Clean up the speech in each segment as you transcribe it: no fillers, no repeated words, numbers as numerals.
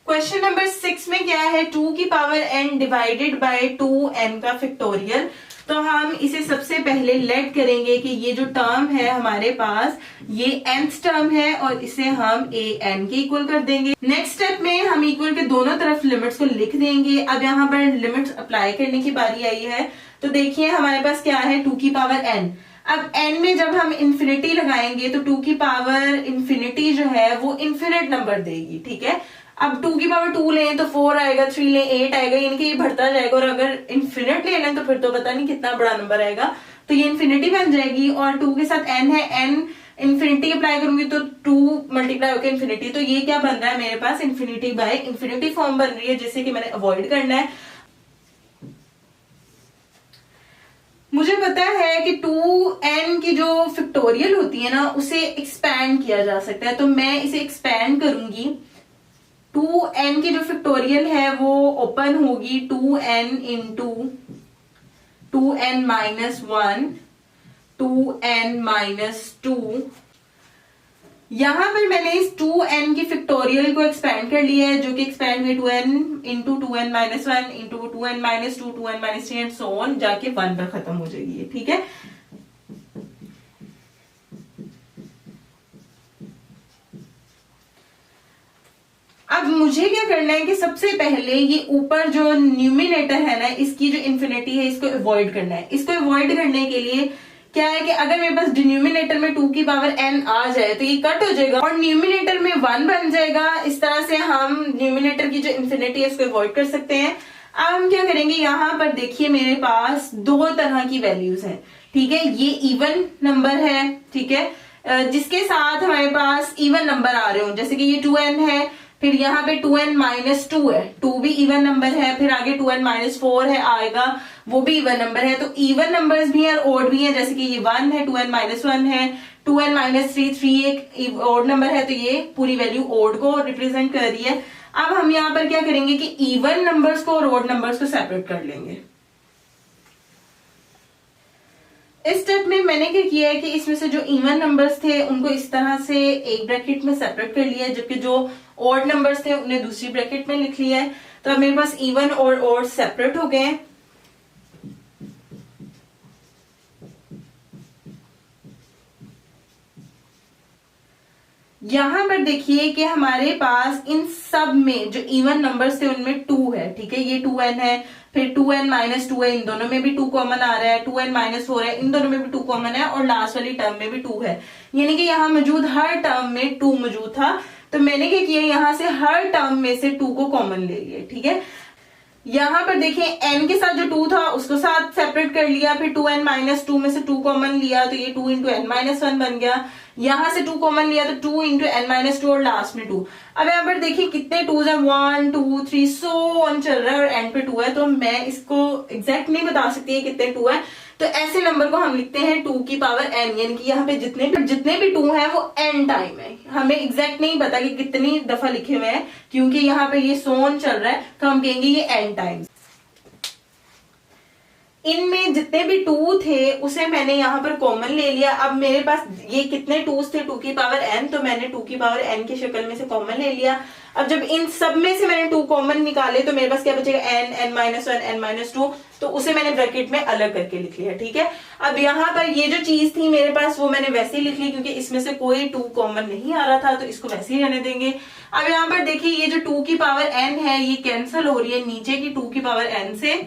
Question number 6 में क्या है, 2 की power n divided by 2n का फैक्टोरियल। तो हम इसे सबसे पहले लेट करेंगे कि ये जो टर्म है हमारे पास ये nth टर्म है और इसे हम an के इक्वल कर देंगे। नेक्स्ट स्टेप में हम इक्वल के दोनों तरफ लिमिट्स को लिख देंगे। अब यहाँ पर लिमिट्स अप्लाई करने की बारी आई है। तो देखिए हमारे पास क्या है, 2 की पावर n। अब n में जब हम इंफिनिटी लगाएंगे तो 2 की पावर इंफिनिटी जो है वो इंफिनिट नंबर देगी, ठीक है। अब 2 की पावर 2 लें तो 4 आएगा, 3 लें 8 आएगा, यानी कि ये बढ़ता जाएगा। और अगर इन्फिनिट ले लें तो फिर तो पता नहीं कितना बड़ा नंबर आएगा, तो ये इन्फिनिटी बन जाएगी। और 2 के साथ n है, n इन्फिनिटी अप्लाई करूंगी तो 2 मल्टीप्लाई होकर इन्फिनिटी, तो ये क्या बन रहा है मेरे पास, इन्फिनिटी बाय इन्फिनिटी फॉर्म बन रही है, जिसे कि मैंने अवॉइड करना है। मुझे पता है कि 2n की जो फैक्टोरियल होती है ना उसे एक्सपैंड किया जा सकता है, तो मैं इसे एक्सपैंड करूंगी। 2n की जो फैक्टोरियल है वो ओपन होगी 2n into 2n minus 1 2n minus 2। यहां पर मैंने इस 2n की फैक्टोरियल को एक्सपैंड कर लिया है, जो कि एक्सपैंड हुई 2n into 2n minus 1 into 2n minus 2 2n minus 3 and so on, जाके 1 पर खत्म हो जाएगी, ठीक है। अब मुझे क्या करना है कि सबसे पहले ये ऊपर जो न्यूमिनेटर है ना, इसकी जो इन्फिनिटी है इसको अवॉइड करना है। इसको अवॉइड करने के लिए क्या है कि अगर मेरे पास डिनोमिनेटर में 2 की पावर n आ जाए तो ये कट हो जाएगा और न्यूमिनेटर में 1 बन जाएगा। इस तरह से हम न्यूमिनेटर की जो इन्फिनिटी है इसको अवॉइड कर सकते हैं। अब हम क्या करेंगे, यहाँ पर देखिए मेरे पास 2 तरह की वैल्यूज हैं, ठीक है। ये इवन नंबर है, ठीक है, जिसके साथ हमारे पास इवन नंबर आ रहे हो, जैसे कि ये 2n है, फिर यहाँ पे 2n माइनस 2 है, 2 भी इवन नंबर है, फिर आगे 2n माइनस 4 है आएगा, वो भी इवन नंबर है। तो इवन नंबर्स भी हैं और ओड भी हैं, जैसे कि ये 1 है, 2n माइनस 1 है, 2n माइनस 3 एक ओड नंबर है, तो ये पूरी वैल्यू ओड को रिप्रेजेंट कर रही है। अब हम यहाँ पर क्या करेंगे कि इवन नंबर्स को और ओड नंबर्स को सेपरेट कर लेंगे। इस स्टेप में मैंने क्या किया है कि इसमें से जो इवन नंबर्स थे उनको इस तरह से एक ब्रैकेट में सेपरेट कर लिया है, जबकि जो ऑड नंबर्स थे उन्हें दूसरी ब्रैकेट में लिख लिया है। तो अब मेरे पास इवन और ऑड सेपरेट हो गए हैं। यहां पर देखिए कि हमारे पास इन सब में जो इवन नंबर्स थे उनमें 2 है, ठीक है। ये 2n है, फिर 2n माइनस 2 है, इन दोनों में भी 2 कॉमन आ रहा है, 2n माइनस 4 है, इन दोनों में भी 2 कॉमन है, और लास्ट वाली टर्म में भी 2 है, यानी कि यहाँ मौजूद हर टर्म में 2 मौजूद था। तो मैंने क्या किया, यहां से हर टर्म में से 2 को कॉमन ले लिया, ठीक है। यहां पर देखिए n के साथ जो 2 था उसको साथ सेपरेट कर लिया, फिर 2n माइनस 2 में से 2 कॉमन लिया तो ये 2 इंटू n माइनस 1 बन गया। यहां से 2 कॉमन लिया तो 2 इंटू n माइनस 2 और लास्ट में 2। अब यहाँ पर देखिए कितने 2s हैं, 1 2 3 सो ऑन चल रहा है और n पे 2 है, तो मैं इसको एग्जैक्ट नहीं बता सकती है कितने 2 है। तो ऐसे नंबर को हम लिखते हैं 2 की पावर n, यानी कि यहाँ पे जितने भी 2 हैं वो n टाइम है। हमें एग्जैक्ट नहीं पता कि कितनी दफा लिखे हुए हैं, क्योंकि यहाँ पे ये सोन चल रहा है, तो हम कहेंगे ये n टाइम्स। इनमें जितने भी 2 थे उसे मैंने यहाँ पर कॉमन ले लिया। अब मेरे पास ये कितने 2s थे, 2 की पावर n, तो मैंने 2 की पावर n की शक्ल में से कॉमन ले लिया। अब जब इन सब में से मैंने 2 कॉमन निकाले तो मेरे पास क्या बचेगा, n n minus 1 n minus 2, तो उसे मैंने ब्रैकेट में अलग करके लिख लिया, ठीक है। अब यहाँ पर ये जो चीज थी मेरे पास वो मैंने वैसे ही लिख ली, क्योंकि इसमें से कोई 2 कॉमन नहीं आ रहा था, तो इसको वैसे ही रहने देंगे। अब यहाँ पर देखिए ये जो 2 की पावर n है ये कैंसिल हो रही है नीचे की 2 की पावर n से।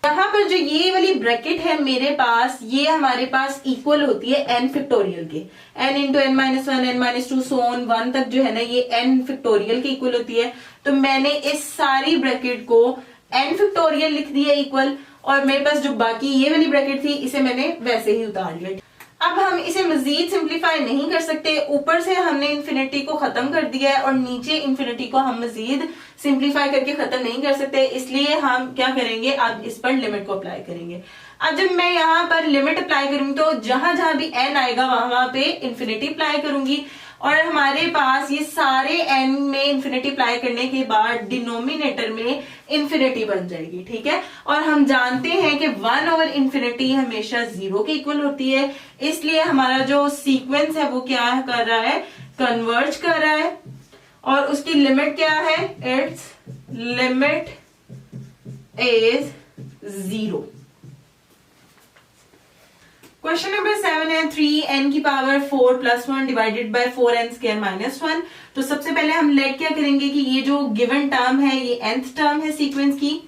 यहाँ पर जो ये वाली ब्रैकेट है मेरे पास, ये हमारे पास इक्वल होती है n फैक्टोरियल के, n into n minus 1 n minus 2 so on 1 तक जो है ना ये n फैक्टोरियल के इक्वल होती है। तो मैंने इस सारी ब्रैकेट को n फैक्टोरियल लिख दिया इक्वल, और मेरे पास जो बाकी ये वाली ब्रैकेट थी इसे मैंने वैसे ही उतार लिया। अब हम इसे मजीद सिंप्लीफाई नहीं कर सकते, ऊपर से हमने इन्फिनिटी को खत्म कर दिया है और नीचे इन्फिनिटी को हम मजीद सिंप्लीफाई करके खत्म नहीं कर सकते, इसलिए हम क्या करेंगे, अब इस पर लिमिट को अप्लाई करेंगे। अब जब मैं यहाँ पर लिमिट अप्लाई करूंगी तो जहां जहां भी n आएगा वहां पे इन्फिनिटी अप्लाई करूंगी। और हमारे पास ये सारे n में इंफिनिटी अप्लाई करने के बाद डिनोमिनेटर में इंफिनिटी बन जाएगी, ठीक है। और हम जानते हैं कि 1 ओवर इंफिनिटी हमेशा 0 के इक्वल होती है, इसलिए हमारा जो सीक्वेंस है वो क्या कर रहा है, कन्वर्ज कर रहा है। और उसकी लिमिट क्या है, it's limit is 0। Question number 7 है 3n की power 4 plus 1 divided bye 4n square minus 1। तो सबसे पहले हम लेट क्या करेंगे कि ये जो गिवन टर्म है ये nth टर्म है सीक्वेंस की,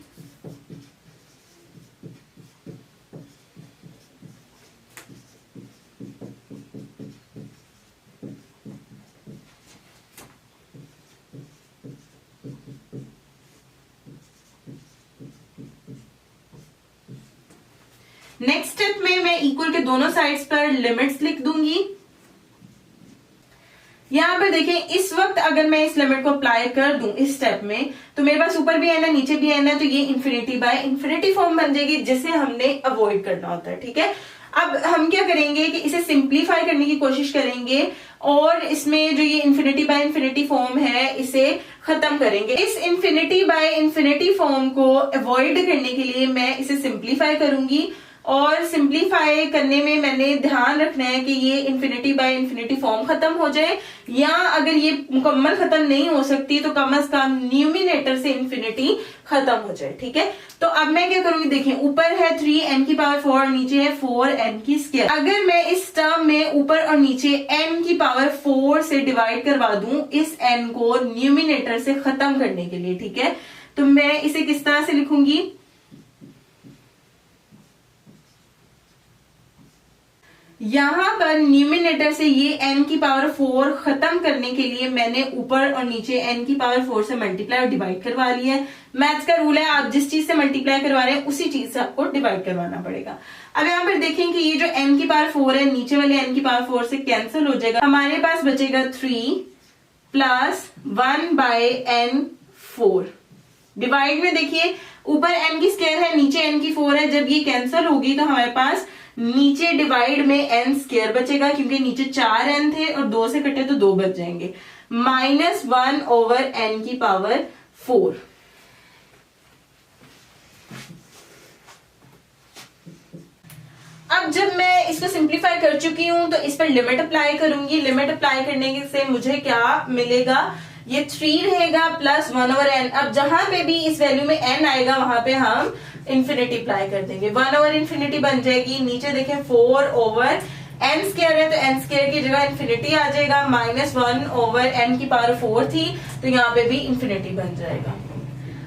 नेक्स्ट स्टेप में मैं इक्वल के दोनों साइड्स पर लिमिट्स लिख दूंगी। यहां पर देखें, इस वक्त अगर मैं इस लिमिट को अप्लाई कर दूं इस स्टेप में, तो मेरे पास ऊपर भी n है नीचे भी n है, तो ये इंफिनिटी बाय इंफिनिटी फॉर्म बन जाएगी, जिसे हमने अवॉइड करना होता है, ठीक है। अब हम क्या करेंगे कि इसे सिंप्लीफाई करने की कोशिश करेंगे और इसमें जो ये इंफिनिटी बाय इंफिनिटी फॉर्म है इसे खत्म करेंगे। इस इंफिनिटी बाय इंफिनिटी फॉर्म को अवॉइड करने के लिए मैं इसे सिंप्लीफाई करूंगी, और सिंप्लीफाई करने में मैंने ध्यान रखना है कि ये इंफिनिटी बाय इंफिनिटी फॉर्म खत्म हो जाए, या अगर ये मुकम्मल खत्म नहीं हो सकती तो कम से कम न्यूमिनेटर से इंफिनिटी खत्म हो जाए, ठीक है। तो अब मैं क्या करूंगी, देखें ऊपर है 3n की पावर 4 और नीचे है 4n की स्क्वायर। अगर मैं इस टर्म में ऊपर और नीचे n की पावर 4 से डिवाइड करवा दूं इस n को न्यूमिनेटर से खत्म करने के लिए, ठीक है, तो मैं इसे किस तरह से लिखूंगी, यहां पर न्यूमिनेटर से ये n की पावर 4 खत्म करने के लिए मैंने ऊपर और नीचे n की पावर 4 से मल्टीप्लाई और डिवाइड करवा लिया है। मैथ्स का रूल है, आप जिस चीज से मल्टीप्लाई करवा रहे हैं उसी चीज से आपको डिवाइड करवाना पड़ेगा। अब यहाँ पर देखें कि ये जो n की पावर 4 है नीचे वाले n की पावर 4 से कैंसिल हो जाएगा, हमारे पास बचेगा 3 प्लस 1 बाय n 4। डिवाइड में देखिए ऊपर n की स्क्वायर है नीचे n की 4 है, जब ये कैंसिल होगी तो हमारे पास नीचे डिवाइड में n स्क्वायर बचेगा, क्योंकि नीचे 4n थे और 2 से कटे तो 2 बच जाएंगे, माइनस 1 ओवर n की पावर 4। अब जब मैं इसको सिंप्लीफाई कर चुकी हूं तो इस पर लिमिट अप्लाई करूंगी। लिमिट अप्लाई करने से मुझे क्या मिलेगा, ये 3 रहेगा प्लस 1 ओवर n। अब जहां पे भी इस वैल्यू में n आएगा वहां पे हम इंफिनिटी अप्लाई कर देंगे, 1 ओवर इंफिनिटी बन जाएगी। नीचे देखें 4 ओवर n स्क्वायर है तो n स्क्वायर की जगह इंफिनिटी आ जाएगा, माइनस 1 ओवर n की पावर 4 थी तो यहाँ पे भी इंफिनिटी बन जाएगा।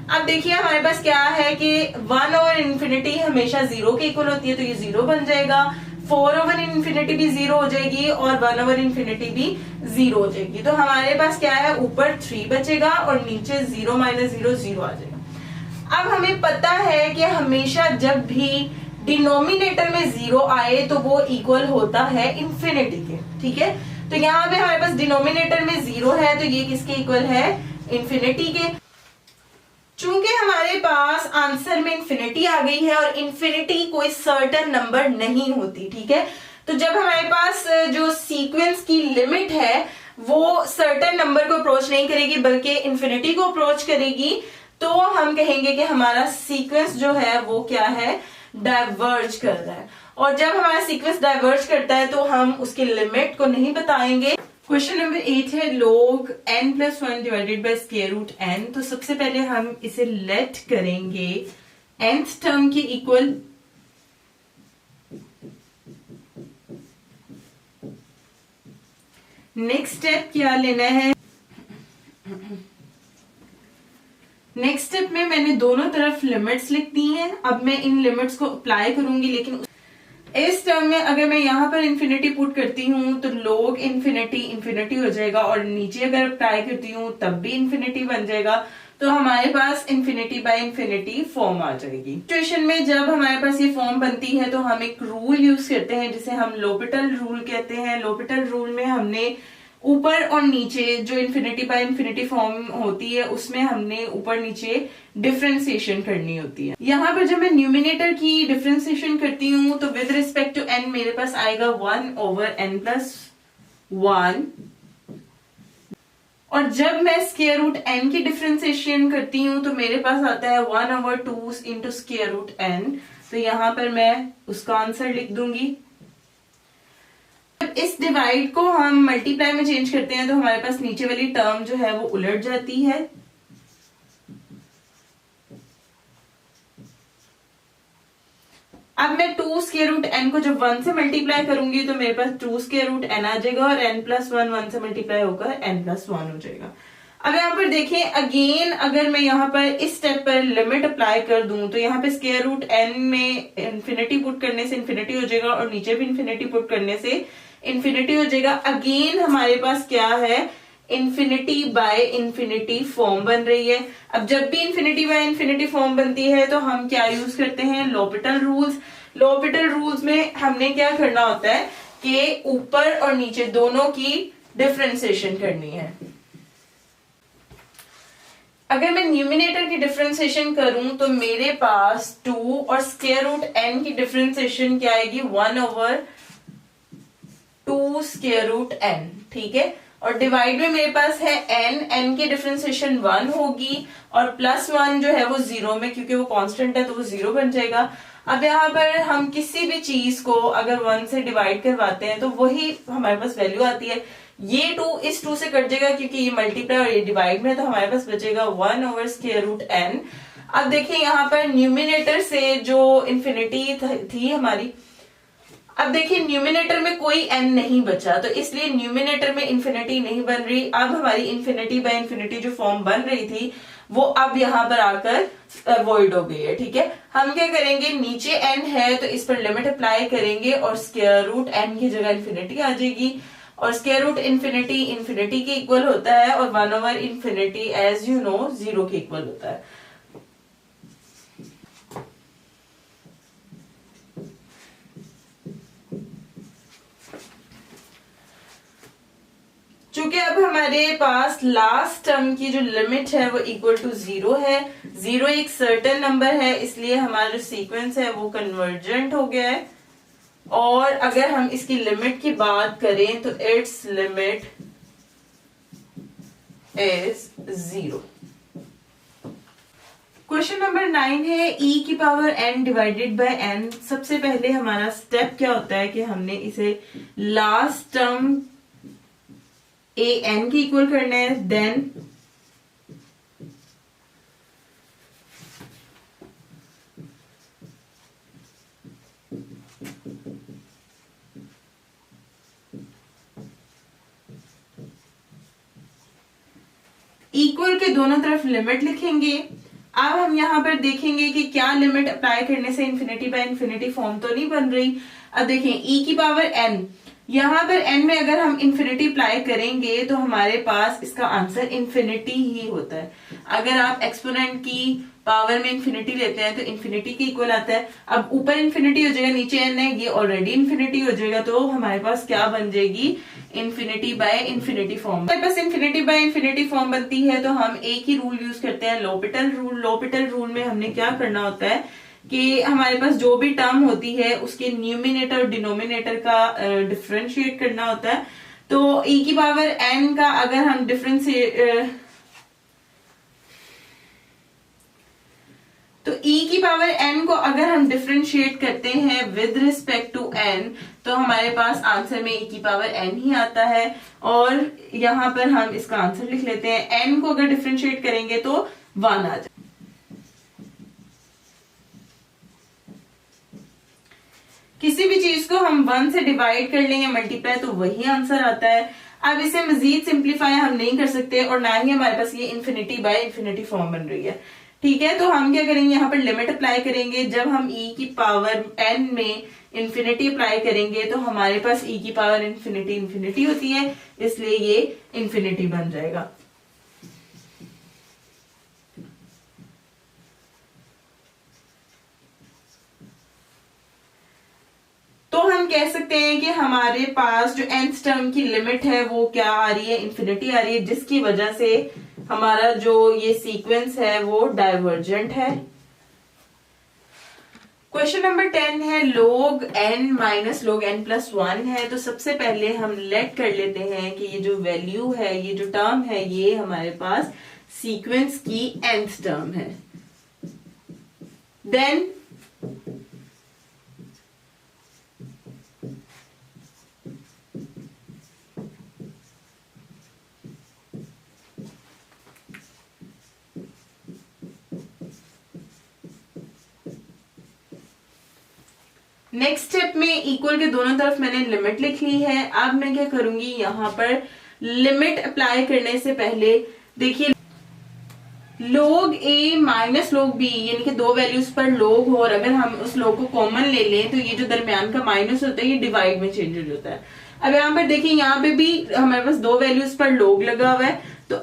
अब देखिए हमारे पास क्या है कि 1 ओवर इंफिनिटी हमेशा 0 के इक्वल होती है, तो ये 0 बन जाएगा, 4 ओवर इंफिनिटी भी 0 हो जाएगी और 1 ओवर इंफिनिटी भी 0 हो जाएगी। तो हमारे पास क्या है, ऊपर 3 बचेगा और नीचे 0 माइनस 0 0 आ जाएगा। अब हमें पता है कि हमेशा जब भी डिनोमिनेटर में 0 आए तो वो इक्वल होता है इंफिनिटी के, ठीक है। तो यहाँ पे हमारे पास डिनोमिनेटर में 0 है तो ये किसके इक्वल है, इंफिनिटी के। चूंकि हमारे पास आंसर में इंफिनिटी आ गई है और इंफिनिटी कोई सर्टेन नंबर नहीं होती, ठीक है। तो जब हमारे पास जो सीक्वेंस की लिमिट है वो सर्टेन नंबर को अप्रोच नहीं करेगी बल्कि इंफिनिटी को अप्रोच करेगी, तो हम कहेंगे कि हमारा सीक्वेंस जो है वो क्या है, डाइवर्ज कर रहा है। और जब हमारा सीक्वेंस डाइवर्ज करता है तो हम उसकी लिमिट को नहीं बताएंगे। क्वेश्चन नंबर 8 है log n plus 1 divided by square root n। तो सबसे पहले हम इसे लेट करेंगे nth टर्म के इक्वल। नेक्स्ट स्टेप क्या लेना है, नेक्स्ट स्टेप में मैंने दोनों तरफ लिमिट्स लिख दी हैं। अब मैं इन लिमिट्स को अप्लाई करूंगी, लेकिन इस टर्म में अगर मैं यहां पर इंफिनिटी पुट करती हूं तो log इंफिनिटी इंफिनिटी हो जाएगा और नीचे अगर अप्लाई करती हूं तब भी इंफिनिटी बन जाएगा, तो हमारे पास इंफिनिटी बाय इंफिनिटी फॉर्म आ जाएगी। सिचुएशन में जब हमारे पास ये फॉर्म बनती है तो हम एक रूल यूज करते हैं जिसे हम लोपिटल रूल कहते हैं। लोपिटल रूल में हमने ऊपर और नीचे जो इंफिनिटी बाय इंफिनिटी फॉर्म होती है उसमें हमने ऊपर नीचे डिफरेंशिएशन करनी होती है। यहाँ पर जब मैं न्यूमिनेटर की डिफरेंशिएशन करती हूँ तो विद रिस्पेक्ट टू n मेरे पास आएगा 1 ओवर n प्लस 1 और जब मैं स्क्वायर रूट n की डिफ्रेंसिएशन करती हूँ तो मेरे पास आता है 1/2 इंटू स्क्वायर रूट n। तो यहां पर मैं उसका आंसर लिख दूंगी। जब इस डिवाइड को हम मल्टीप्लाई में चेंज करते हैं तो हमारे पास नीचे वाली टर्म जो है वो उलट जाती है। अब मैं 2 स्क्वायर रूट n को जब 1 से मल्टीप्लाई करूंगी तो मेरे पास 2 स्क्वायर रूट n आ जाएगा और n प्लस 1 से मल्टीप्लाई होकर n प्लस 1 हो जाएगा। अब यहाँ पर देखें अगेन, अगर मैं यहाँ पर इस स्टेप पर लिमिट अप्लाई कर दूं तो यहाँ पे स्क्वायर रूट n में इंफिनिटी पुट करने से इंफिनिटी हो जाएगा और नीचे भी इंफिनिटी पुट करने से इंफिनिटी हो जाएगा। अगेन हमारे पास क्या है, इंफिनिटी बाय इंफिनिटी फॉर्म बन रही है। अब जब भी इंफिनिटी बाय इंफिनिटी फॉर्म बनती है तो हम क्या यूज करते हैं, लॉपिटल रूल्स। लॉपिटल रूल्स में हमने क्या करना होता है कि ऊपर और नीचे दोनों की डिफरेंशिएशन करनी है। अगर मैं न्यूमिनेटर की डिफरेंशिएशन करूं तो मेरे पास 2 और स्क्वायर रूट n की डिफरेंशिएशन क्या आएगी, 1/2 स्क्वायर रूट n। ठीक है, और डिवाइड में मेरे पास है n की डिफरेंशिएशन 1 होगी और प्लस 1 जो है वो 0 में, क्योंकि वो कांस्टेंट है तो वो 0 बन जाएगा। अब यहाँ पर हम किसी भी चीज को अगर 1 से डिवाइड करवाते हैं तो वही हमारे पास वैल्यू आती है। ये 2 इस 2 से कट जाएगा क्योंकि ये मल्टीप्लाई और ये डिवाइड में, तो हमारे पास बचेगा 1/स्क्वायर रूट n। अब देखिए यहाँ पर न्यूमिनेटर से जो इंफिनिटी थी हमारी, अब देखिए न्यूमिनेटर में कोई n नहीं बचा तो इसलिए न्यूमिनेटर में इंफिनिटी नहीं बन रही। अब हमारी इंफिनिटी बाय इंफिनिटी जो फॉर्म बन रही थी वो अब यहाँ पर आकर वॉइड हो गई है। ठीक है, हम क्या करेंगे, नीचे n है तो इस पर लिमिट अप्लाई करेंगे और स्क्वायर रूट n की जगह इंफिनिटी आ जाएगी और स्क्वायर रूट इंफिनिटी इंफिनिटी के इक्वल होता है और 1/इंफिनिटी एज यू नो 0 के इक्वल होता है। चूंकि अब हमारे पास लास्ट टर्म की जो लिमिट है वो इक्वल टू 0 है, 0 एक सर्टेन नंबर है, इसलिए हमारा जो सीक्वेंस है वो कन्वर्जेंट हो गया है। और अगर हम इसकी लिमिट की बात करें तो it's limit is 0। Question number 9 है e की power n divided by n। सबसे पहले हमारा स्टेप क्या होता है कि हमने इसे लास्ट टर्म a n के इक्वल करना है, देन इक्वल के दोनों तरफ लिमिट लिखेंगे। अब हम यहाँ पर देखेंगे कि क्या लिमिट अप्लाई करने से इंफिनिटी बाय इंफिनिटी फॉर्म तो नहीं बन रही। अब देखें e की पावर n, यहाँ पर n में अगर हम इंफिनिटी अप्लाई करेंगे तो हमारे पास इसका आंसर इंफिनिटी ही होता है। अगर आप एक्सपोनेंट की पावर में इंफिनिटी लेते हैं तो इंफिनिटी के इक्वल आता है। अब ऊपर इंफिनिटी हो जाएगा, नीचे n है, ये ऑलरेडी इंफिनिटी हो जाएगा, तो हमारे पास क्या बन जाएगी, इंफिनिटी बाय इंफिनिटी फॉर्म। हमारे पास इंफिनिटी बाय इंफिनिटी फॉर्म बनती है तो हम एक ही रूल यूज करते हैं, लॉपिटल रूल। लॉपिटल रूल में हमने क्या करना होता है कि हमारे पास जो भी टर्म होती है उसके न्यूमिनेटर और डिनोमिनेटर का डिफरेंशिएट करना होता है। तो e की पावर n का अगर हम e की पावर n को अगर हम डिफरेंशिएट करते हैं विद रिस्पेक्ट टू n तो हमारे पास आंसर में e की पावर n ही आता है। और यहां पर हम इसका आंसर लिख लेते हैं, n को अगर डिफरेंशिएट करेंगे तो 1 आ जाए। किसी भी चीज को हम 1 से डिवाइड कर लेंगे मल्टीप्लाई तो वही आंसर आता है। अब इसे मजीद सिंप्लीफाई हम नहीं कर सकते और ना ही हमारे पास ये इंफिनिटी बाय इंफिनिटी फॉर्म बन रही है। ठीक है, तो हम क्या करेंगे, यहाँ पर लिमिट अप्लाई करेंगे। जब हम e की पावर n में इंफिनिटी अप्लाई करेंगे तो हमारे पास e की पावर इंफिनिटी इंफिनिटी होती है, इसलिए ये इंफिनिटी बन जाएगा। तो हम कह सकते हैं कि हमारे पास जो nth टर्म की लिमिट है वो क्या आ रही है, इंफिनिटी आ रही है, जिसकी वजह से हमारा जो ये सीक्वेंस है वो डाइवर्जेंट है। क्वेश्चन नंबर 10 है log n minus log n plus 1 है। तो सबसे पहले हम लेट कर लेते हैं कि ये जो वैल्यू है, ये जो टर्म है, ये हमारे पास सीक्वेंस की nth टर्म है। देन नेक्स्ट स्टेप में इक्वल के दोनों तरफ मैंने लिमिट लिख ली है। अब मैं क्या करूंगी, यहां पर लिमिट अप्लाई करने से पहले देखिए log a minus log b यानी कि दो वैल्यूज पर log हो, और अगर हम उस log को कॉमन ले लें तो ये जो दरमियान का माइनस होता है ये डिवाइड में चेंज हो जाता है। अब यहाँ पर देखिए, यहाँ पे भी हमारे पास दो वैल्यूज पर log लगा हुआ है। तो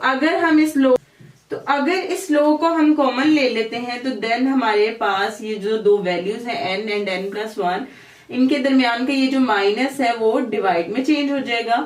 अगर इस log को हम कॉमन ले लेते हैं तो देन हमारे पास ये जो दो वैल्यूज है n एंड n प्लस 1, इनके दरमियान का ये जो माइनस है वो डिवाइड में चेंज हो जाएगा।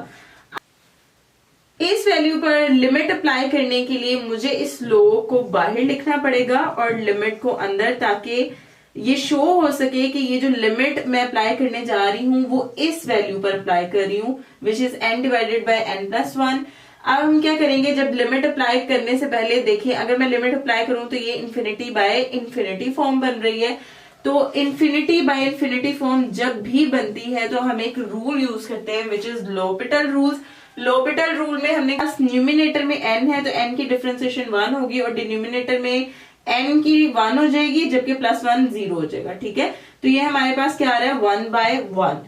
इस वैल्यू पर लिमिट अप्लाई करने के लिए मुझे इस log को बाहर लिखना पड़ेगा और लिमिट को अंदर, ताकि ये शो हो सके कि ये जो लिमिट मैं अप्लाई करने जा रही हूं वो इस वैल्यू पर अप्लाई कर रही हूं, which is n divided by n plus 1। अब हम क्या करेंगे, जब लिमिट अप्लाई करने से पहले देखिए, अगर मैं लिमिट अप्लाई करूं तो ये इन्फिनिटी बाय इन्फिनिटी फॉर्म बन रही है। तो इन्फिनिटी बाय इन्फिनिटी फॉर्म जब भी बनती है तो हम एक रूल यूज करते हैं, विच इज लोपिटल रूल्स। लोपिटल रूल में हमने न्यूमिनेटर में n है तो n की डिफरेंशिएशन 1 होगी और डिनोमिनेटर में n की 1 हो जाएगी, जबकि प्लस 1 0 हो जाएगा। ठीक है, तो ये हमारे पास क्या आ रहा है, 1 बाय 1।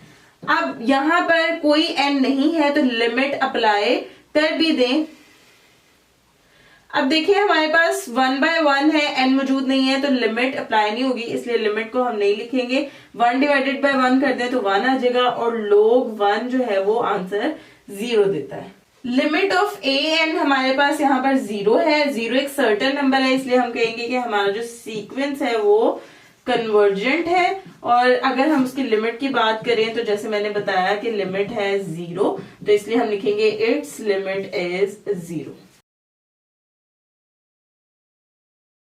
अब यहां पर कोई n नहीं है तो लिमिट अप्लाई कर भी दें। अब देखिए हमारे पास 1 बाय 1 है, n मौजूद नहीं है तो लिमिट अप्लाई नहीं होगी, इसलिए लिमिट को हम नहीं लिखेंगे। 1 डिवाइडेड बाय 1 कर दें तो 1 आ जाएगा और log 1 जो है वो आंसर 0 देता है। लिमिट ऑफ a n हमारे पास यहाँ पर 0 है। 0 एक सर्टेन नंबर है, इसलिए हम कहेंगे कि हमारा जो सीक्वेंस है वो कन्वर्जेंट है। और अगर हम उसकी लिमिट की बात करें तो जैसे मैंने बताया कि लिमिट है 0, तो इसलिए हम लिखेंगे इट्स लिमिट इज 0।